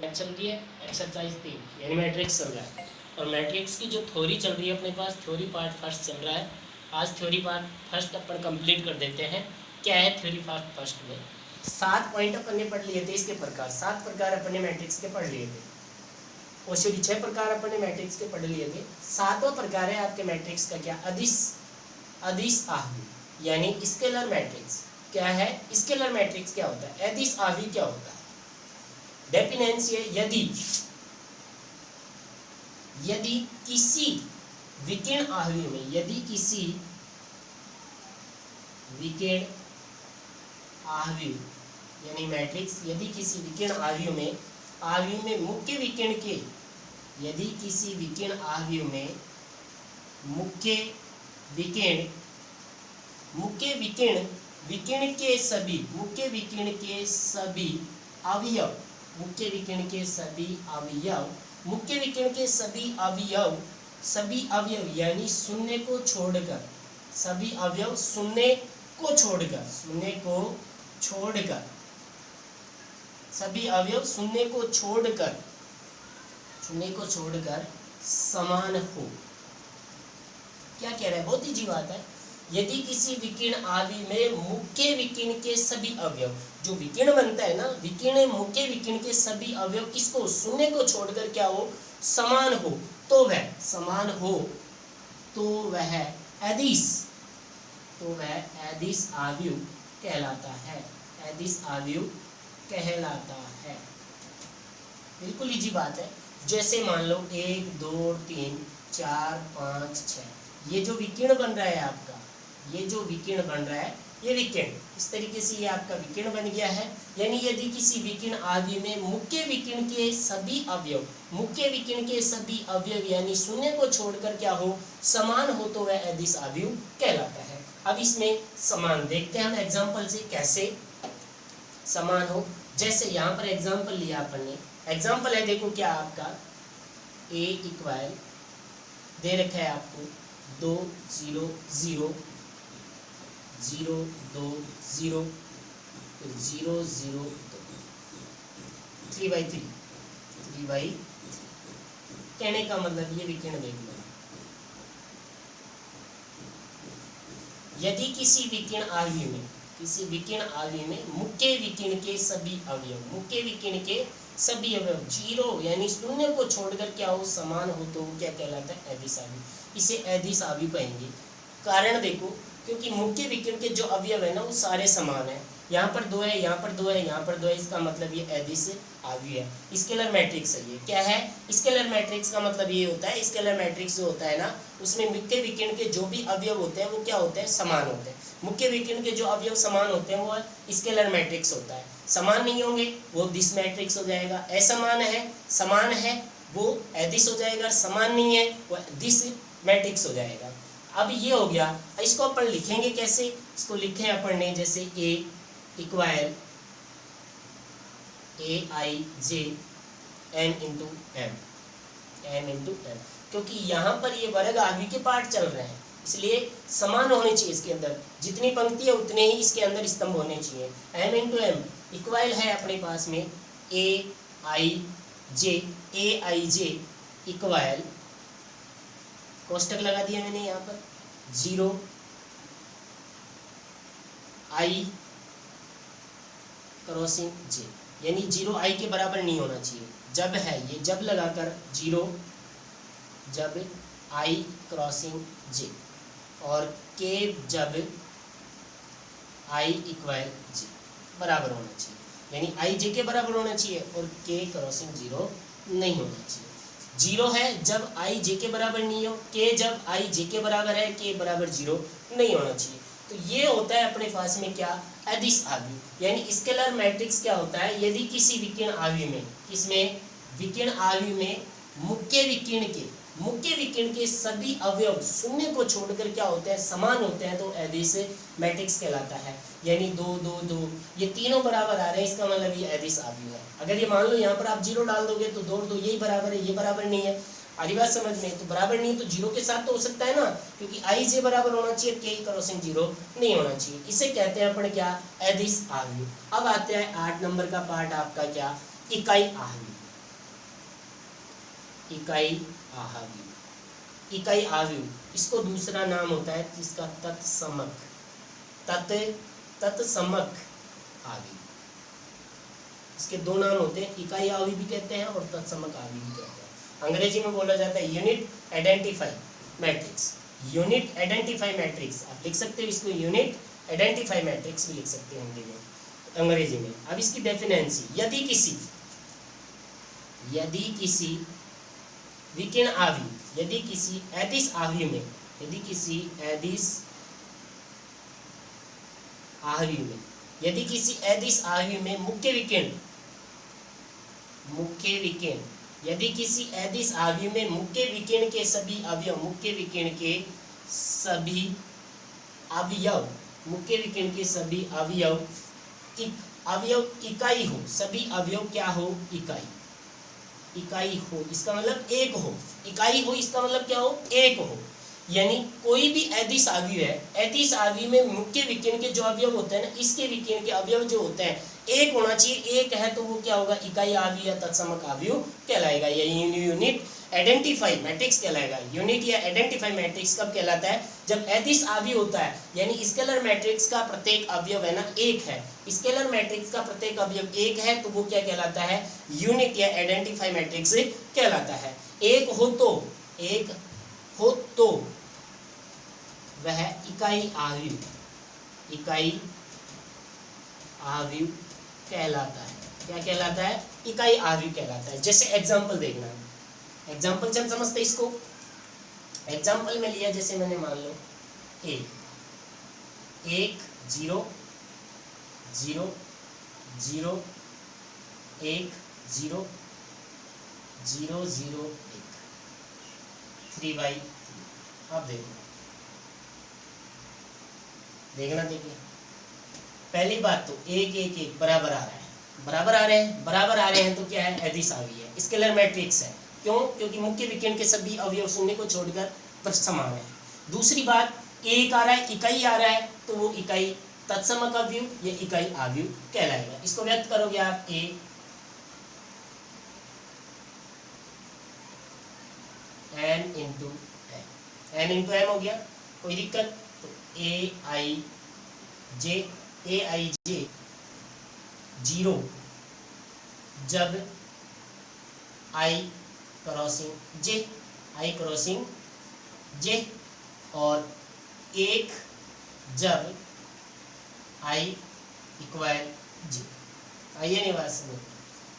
चल रही है एक्सरसाइज 3 यानी मैट्रिक्स चल रहा है और मैट्रिक्स की जो थ्योरी चल रही है अपने पास थ्योरी पार्ट फर्स्ट चल रहा है। आज थ्योरी पार्ट फर्स्ट अपन कंप्लीट कर देते हैं। क्या है थ्योरी पार्ट फर्स्ट में 7 पॉइंट अपन ने पढ़ लिए थे। इसके प्रकार 7 प्रकार अपन ने मैट्रिक्स के पढ़ लिए थे। क्वेश्चन 6 प्रकार अपन ने मैट्रिक्स के पढ़ लिए थे। 7वां प्रकार है आपके मैट्रिक्स का क्या अदिश आहवी यानी स्केलर मैट्रिक्स। क्या है स्केलर मैट्रिक्स क्या होता है, अदिश आहवी क्या होता है। डेफिनेंस ये यदि किसी विकिर्ण आहवी में यानी मैट्रिक्स यदि किसी विकिर्ण आहवी में मुख्य विकिर्ण के यदि किसी विकिर्ण आहवी में मुख्य विकिर्ण के सभी अवयव सभी अवयव यानी शून्य को छोड़कर सभी अवयव शून्य को छोड़कर समान हो। क्या कह रहा है, बहुत ईजी बात है। यदि किसी विकिर्ण आहवी में मुख्य विकिर्ण के सभी अवयव जो विकिर्ण बनता है ना, मुख्य विकिर्ण के सभी अवयव किसको शून्य को छोड़कर क्या हो, समान हो, तो वह अदिश आव्यूह कहलाता है। बिल्कुल इजी बात है। जैसे मान लो 1 2 3 4 5 6 ये जो विकिर्ण बन रहा है आपका, ये विकिर्ण इस तरीके से ये आपका विकिर्ण बन गया है। यानी यदि किसी विकिर्ण आहवी में मुख्य विकिर्ण के सभी अवयव यानी शून्य को छोड़कर क्या हो, समान हो, तो वह अदिश आव्यूह कहलाता है। अब इसमें समान देखते हैं हम एग्जांपल से कैसे समान हो। जैसे यहाँ पर एग्जांपल लिया अपन ने, एग्जांपल है देखो क्या आपका a इक्वल दे रखा है आपको 2 0 0 0 2 0 0 0 3/3 कहने का मतलब ये विकिर्ण देख लो। यदि किसी विकिर्ण आहवी में मुख्य विकिर्ण के सभी अवयव 0 यानी शून्य को छोड़कर क्या हो, समान हो, तो क्या कहलाता है, अदिश आव्यूह। इसे अदिश आव्यूह कहेंगे। कारण देखो, क्योंकि मुख्य विकिर्ण के जो अवयव है ना वो सारे समान है। यहाँ पर 2 है, यहाँ पर 2 है, यहाँ पर 2 है, इसका मतलब ये अदिश आव्यूह है। स्केलर मैट्रिक्स है ये। क्या है स्केलर मैट्रिक्स का मतलब ये होता है, स्केलर मैट्रिक्स जो होता है ना उसमें मुख्य विकिर्ण के जो भी अवयव होते हैं वो क्या होते हैं, समान होते हैं। मुख्य विकिर्ण के जो अवयव समान होते हैं वो स्केलर मैट्रिक्स होता है। समान नहीं होंगे वो दिश मैट्रिक्स हो जाएगा। समान है वो अदिश हो जाएगा, समान नहीं है वो दिश मैट्रिक्स हो जाएगा। अब ये हो गया। इसको अपन लिखेंगे कैसे, इसको लिखे अपन ने जैसे a equal aij n into m, क्योंकि यहाँ पर ये वर्ग आहवी के पार्ट चल रहे हैं इसलिए समान होने चाहिए। इसके अंदर जितनी पंक्ति है उतने ही इसके अंदर स्तंभ होने चाहिए। m into m इक्वल है अपने पास में aij इक्वल कोष्टक लगा दिया मैंने यहाँ पर 0 i क्रॉसिंग j, यानी 0 i के बराबर नहीं होना चाहिए। जब है ये जब लगाकर 0 जब i क्रॉसिंग j और k जब i इक्वल j बराबर होना चाहिए। यानी i j के बराबर होना चाहिए और k क्रॉसिंग 0 नहीं होना चाहिए। 0 है जब i j के बराबर नहीं हो, k जब i j के बराबर है, k बराबर 0 नहीं होना चाहिए। तो ये होता है अपने पास में क्या, अदिश आव्यूह। यानी स्केलर मैट्रिक्स क्या होता है, यदि किसी विकिर्ण आहवी में मुख्य विकिर्ण के सभी अवयव शून्य को छोड़कर क्या होते हैं, समान होते हैं, तो अदिश मैट्रिक्स कहलाता है। यानी 2 2 2 ये तीनों बराबर आ रहे हैं, इसका मतलब ये अदिश आव्यूह है। अगर ये मान लो यहाँ पर आप 0 डाल दोगे तो 2 2 यही बराबर है, ये बराबर नहीं है। आरी बात समझ में, तो बराबर नहीं तो 0 के साथ तो हो सकता है ना, क्योंकि i j बराबर होना चाहिए, k क्रॉसिंग 0 नहीं होना चाहिए। इसे कहते हैं अपन क्या, अदिश आव्यूह। अब आते हैं 8 नंबर का पार्ट आपका क्या, इकाई आव्यूह। इकाई आव्यूह। इकाई आव्यूह इसको दूसरा नाम होता है जिसका तत्समक, तत्समक आव्यूह। इसके दो नाम होते हैं, इकाई आव्यूह भी कहते हैं और तत्समक आव्यूह भी कहते हैं। अंग्रेजी में बोला जाता है unit identify matrix. Unit identify matrix आप लिख सकते हो, इसको यूनिट आइडेंटिफाई मैट्रिक्स भी लिख सकते हैं हिंदी में, अंग्रेजी में। अब इसकी डेफिनेंसी, यदि किसी विकिर्ण आव्यूह, यदि किसी अदिश आव्यूह में, यदि किसी अदिश आव्यूह में, यदि किसी अदिश आव्यूह में मुख्य विकिरण, यदि किसी अदिश आव्यूह में मुख्य विकिरण के सभी अवयव, मुख्य विकिरण के सभी अवयव, मुख्य विकिरण के सभी अवयव इकाई हो, सभी अवयव क्या हो, इकाई हो, इसका मतलब एक हो। इकाई हो इसका मतलब क्या हो, एक हो। यानी कोई भी अदिश आव्यूह है, अदिश आव्यूह में मुख्य विकिरण के जो अवयव होते हैं ना, इसके विकिरण के अवयव जो होते हैं एक होना चाहिए। एक है तो वो क्या होगा, इकाई आव्यूह या तत्समक आव्यूह कहलाएगा, या यूनिट आइडेंटिफाई मैट्रिक्स कहलाएगा। यूनिट या आइडेंटिफाई मैट्रिक्स कब कहलाता है, जब अदिश आव्यूह होता है, यानी स्केलर मैट्रिक्स का प्रत्येक अवयव है ना एक है, स्केलर मैट्रिक्स का प्रत्येक अवयव एक है तो वो क्या कहलाता है, यूनिट या आइडेंटिफाई मैट्रिक्स कहलाता है। एक हो तो वह इकाई आव्यूह कहलाता है। क्या कहलाता है, इकाई आव्यूह कहलाता है। जैसे एग्जांपल देखना, एग्जांपल से हम समझते इसको। एग्जांपल में लिया, जैसे मैंने मान लो 1 0 0 0 1 0 0 0 1 3/3। अब देखना देखिए, पहली बात तो 1 1 1 बराबर आ रहा है, बराबर आ रहे हैं तो क्या है, अदिश आव्यूह है, स्केलर मैट्रिक्स है। क्यों, क्योंकि मुख्य विकिरण के सभी अवयव शून्य को छोड़कर समान है। दूसरी बात, एक आ रहा है, इकाई आ रहा है, तो वो इकाई तत्समक आव्यूह या इकाई आव्यूह कहलाएगा। इसको व्यक्त करोगे आप n into m हो गया, कोई दिक्कत, तो aij 0 जब i क्रॉसिंग j और 1 जब i इक्वल j। आइए नहीं बात समझ,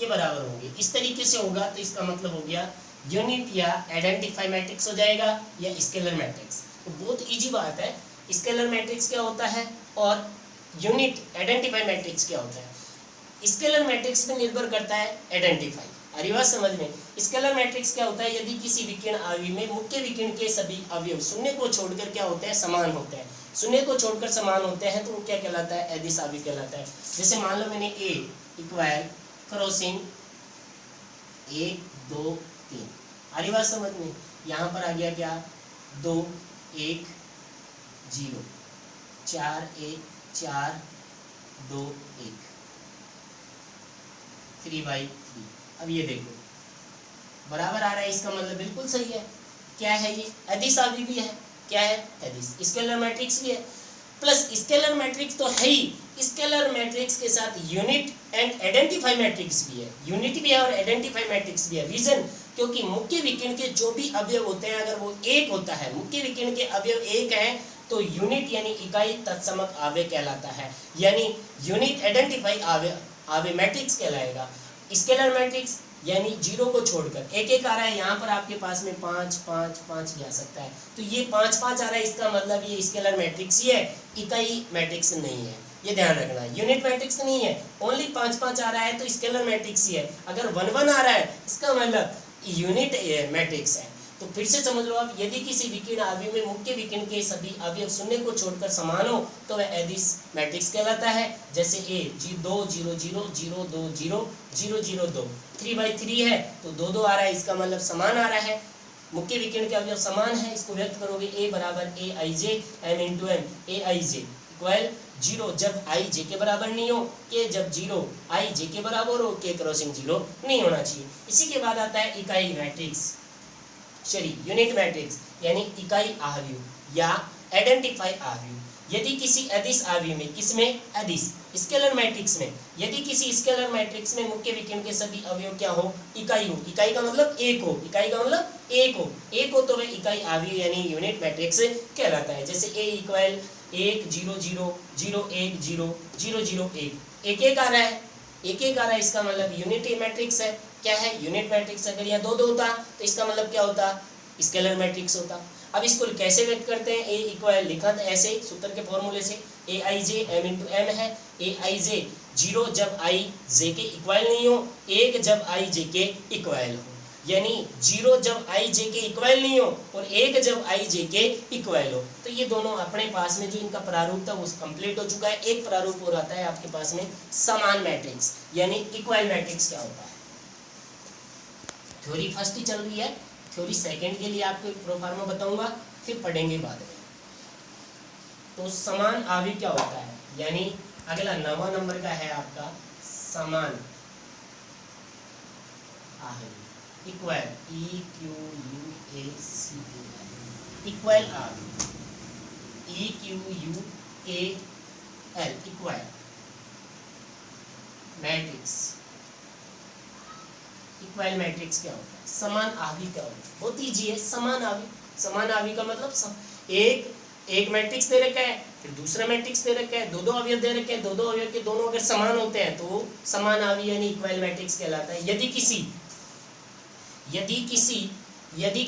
ये बराबर होंगे। इस तरीके से होगा तो इसका मतलब हो गया यूनिट या आइडेंटिफाई मैट्रिक्स हो जाएगा या स्केलर मैट्रिक्स। तो बहुत इजी बात है, स्केलर मैट्रिक्स क्या होता है और यूनिट आइडेंटिफाई मैट्रिक्स क्या होता है। स्केलर मैट्रिक्स पे निर्भर करता है आइडेंटिफाई, अरे बात समझ में। स्केलर मैट्रिक्स क्या होता है, यदि किसी विकिरण आव्यूह में मुख्य विकिरण के सभी अवयव शून्य को छोड़कर क्या होते हैं, समान होते हैं, शून्य को छोड़कर समान होते हैं, तो वो क्या कहलाता है, अदिश आव्यूह कहलाता है। जैसे मान लो मैंने a इक्वल क्रॉसिंग 1 2 3, अरे बात समझ में। यहाँ पर आ गया क्या, 2 1 0 4 1 4 2 1 3/3। अब ये देखो बराबर आ रहा है, इसका मतलब बिल्कुल सही है। क्या है ये, अदिश आव्यूह भी है। क्या है, अदिश, स्केलर मैट्रिक्स भी है, प्लस स्केलर मैट्रिक्स तो है ही, स्केलर मैट्रिक्स के साथ यूनिट एंड आइडेंटिफाई मैट्रिक्स भी है। यूनिट भी है और आइडेंटिफाई मैट्रिक्स भी है। रीजन, क्योंकि मुख्य विकिरण के जो भी अवयव होते हैं अगर वो एक होता है, मुख्य विकिरण के अवयव एक है तो यूनिट यानी इकाई तत्समक आव्यूह कहलाता है, यानी यूनिट आइडेंटिफाई आव्यूह मैट्रिक्स कहलाएगा। स्केलर मैट्रिक्स यानी 0 को छोड़कर 1 1 आ रहा है, यहाँ पर आपके पास में 5 5 5 भी आ सकता है, तो ये 5 5 आ रहा है, इसका मतलब ये स्केलर मैट्रिक्स ही है, इकाई मैट्रिक्स नहीं है। ये ध्यान रखना, यूनिट मैट्रिक्स नहीं है, ओनली 5 5 आ रहा है तो स्केलर मैट्रिक्स ही है। अगर 1 1 आ रहा है इसका मतलब यूनिट मैट्रिक्स है। तो फिर से समझ लो आप, यदि किसी विकिरण आव्यूह में मुख्य विकिरण के सभी अवयव शून्य को छोड़कर समान हो तो वह अदिश मैट्रिक्स कहलाता है। जैसे a 2 0 0 0 2 0 0 0 2 3/3 है तो 2 2 आ रहा है, इसका मतलब समान आ रहा है, मुख्य विकिरण के अवयव समान है। इसको व्यक्त करोगे a बराबर aij m into m, aij equal zero जब आई जे के बराबर नहीं हो, के जब जीरो आई जे के बराबर हो, के क्रॉसिंग जीरो नहीं होना चाहिए। इसी के बाद आता है इकाई मैट्रिक्स, सॉरी यूनिट मैट्रिक्स यानी इकाई आव्यूह या आइडेंटिफाई आव्यूह। यदि किसी अदिश आव्यूह में, किसमें, अदिश स्केलर मैट्रिक्स में, यदि किसी स्केलर मैट्रिक्स में मुख्य विकर्ण के सभी अवयव क्या हो, इकाई हो, इकाई का मतलब एक हो, इकाई का मतलब एक हो, एक हो तो वह इकाई आव्यूह यानी यूनिट मैट्रिक्स कहलाता है। जैसे ए इक्वल 1 0 0 0 1 0 0 0 1, एक एक आ रहा है, एक एक आ रहा है, इसका मतलब यूनिट मैट्रिक्स है। क्या है, यूनिट मैट्रिक्स। अगर यहाँ दो दो होता तो इसका मतलब क्या होता, स्केलर मैट्रिक्स होता। अब इसको कैसे व्यक्त करते हैं, ए इक्वल लिखा था ऐसे सूत्र के फॉर्मूले से, ए आई जे एम इंटू एम है। ए आई जे जीरो जब आई जे के इक्वल नहीं हो, एक जब आई जे के इक्वल हो, यानी जीरो जब आई जे के इक्वल नहीं हो और एक जब आई जे के इक्वल हो। तो ये दोनों अपने पास में जो इनका प्रारूप था वो कंप्लीट हो चुका है। एक प्रारूप और आता है आपके पास में समान मैट्रिक्स यानी इक्वल मैट्रिक्स क्या होता है। थ्योरी फर्स्ट ही चल रही है, थ्योरी सेकंड के लिए आपको प्रोफार्मा बताऊंगा, फिर पढ़ेंगे बाद में। तो समान आव्यूह क्या होता है, यानी अगला 9वां नंबर का है आपका समान आव्यूह, equal E Q U A C equal आव्यूह, E Q U A L equal matrix. Equal matrix क्या होता है, समान आव्यूह क्या होता है, बहुत ईजी है। समान आव्यूह, समान आव्यूह का मतलब एक मैट्रिक्स दे रखा है, फिर दूसरा मैट्रिक्स दे रखा है, दो दो अवयव दे रखे हैं, दो दो अवयव के दोनों अगर समान होते हैं तो समान आव्यूह यानी इक्वल मैट्रिक्स कहलाता है। यदि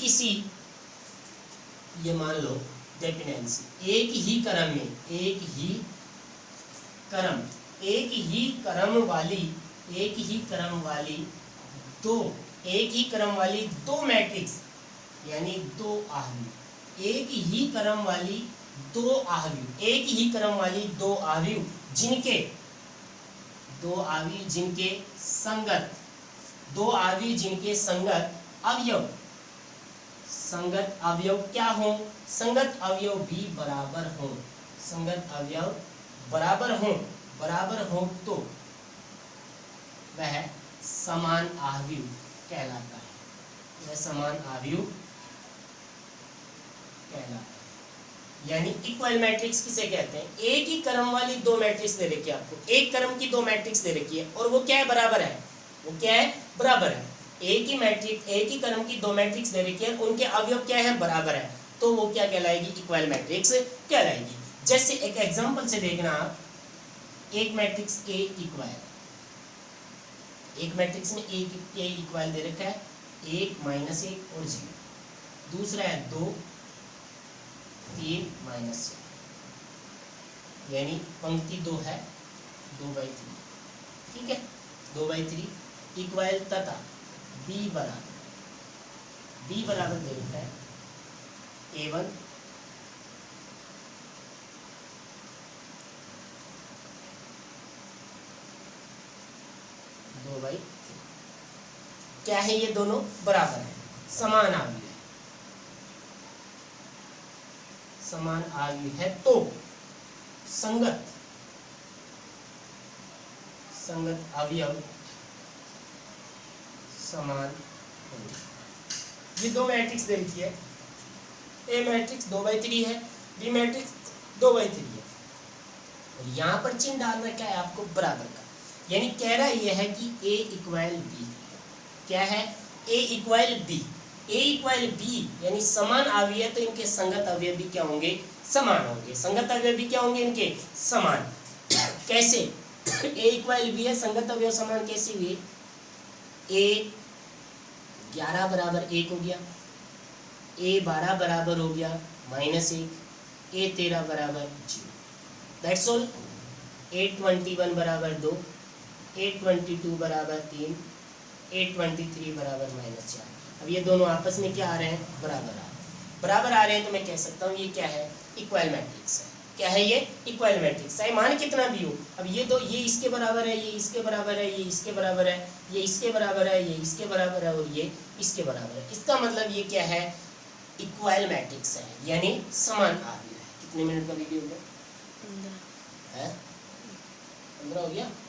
किसी ये मान लो डेफिनेंसी, एक ही क्रम वाली दो मैट्रिक्स यानी दो आव्यूह, एक ही क्रम वाली दो आव्यूह जिनके संगत अवयव क्या हो, संगत अवयव भी बराबर हो तो वह समान आव्यूह कहलाता है। यानी इक्वल मैट्रिक्स किसे कहते हैं, एक ही क्रम वाली दो मैट्रिक्स दे रखी है आपको, एक क्रम की दो मैट्रिक्स दे रखी है और वो क्या है, बराबर है। एक ही क्रम की दो मैट्रिक्स दे रखी है, उनके अवयव क्या है, बराबर है, तो वो क्या कहलाएगी, इक्वल मैट्रिक्स कहलाएगी। जैसे एक एग्जांपल से देखना आप, एक मैट्रिक्स ए इक्वल, एक मैट्रिक्स में ए इक्वल दे रखा है 1 -1 और 0, दूसरा है 2 3 -1, यानी पंक्ति 2 है 2/3, ठीक है, 2/3 इक्वल तथा बी बराबर दे रखा है A1 2/3। क्या है, ये दोनों बराबर है, समान आव्यूह है तो संगत अवयव समान होंगे। ये दो मैट्रिक्स दे रखी है, ए मैट्रिक्स 2/3 है, बी मैट्रिक्स 2/3 है और यहाँ पर चिन्ह डाल रखा है आपको बराबर का, यानी कह रहा ये है कि ए इक्वल बी, क्या है, ए इक्वल बी यानी समान आव्यूह है तो इनके संगत अवयव भी क्या होंगे, समान होंगे। संगत अवयव भी क्या होंगे इनके, समान। कैसे, ए इक्वल बी है, संगत अवयव समान कैसे हुए, ए 11 बराबर 1 हो गया, ए 12 बराबर हो गया -1, ए 13 बराबर 0, दैट्स ऑल। ए 21 बराबर 2, ए 22 बराबर 3, ए 23 बराबर -4। अब ये दोनों आपस में क्या आ रहे हैं, बराबर आ रहे हैं, तो मैं कह सकता हूँ ये क्या है, इक्वल मैट्रिक्स है। क्या है ये, इक्वल मैट्रिक्स, चाहे मान कितना भी हो। अब ये दो, ये इसके बराबर है, ये इसके बराबर है, ये इसके बराबर है, ये इसके बराबर है, ये इसके बराबर है और ये इसके बराबर है। इसका मतलब ये क्या है, इक्वल मैट्रिक्स है, यानी समान आव्यूह है। कितने मिनट का वीडियो है, है 15 हो गया।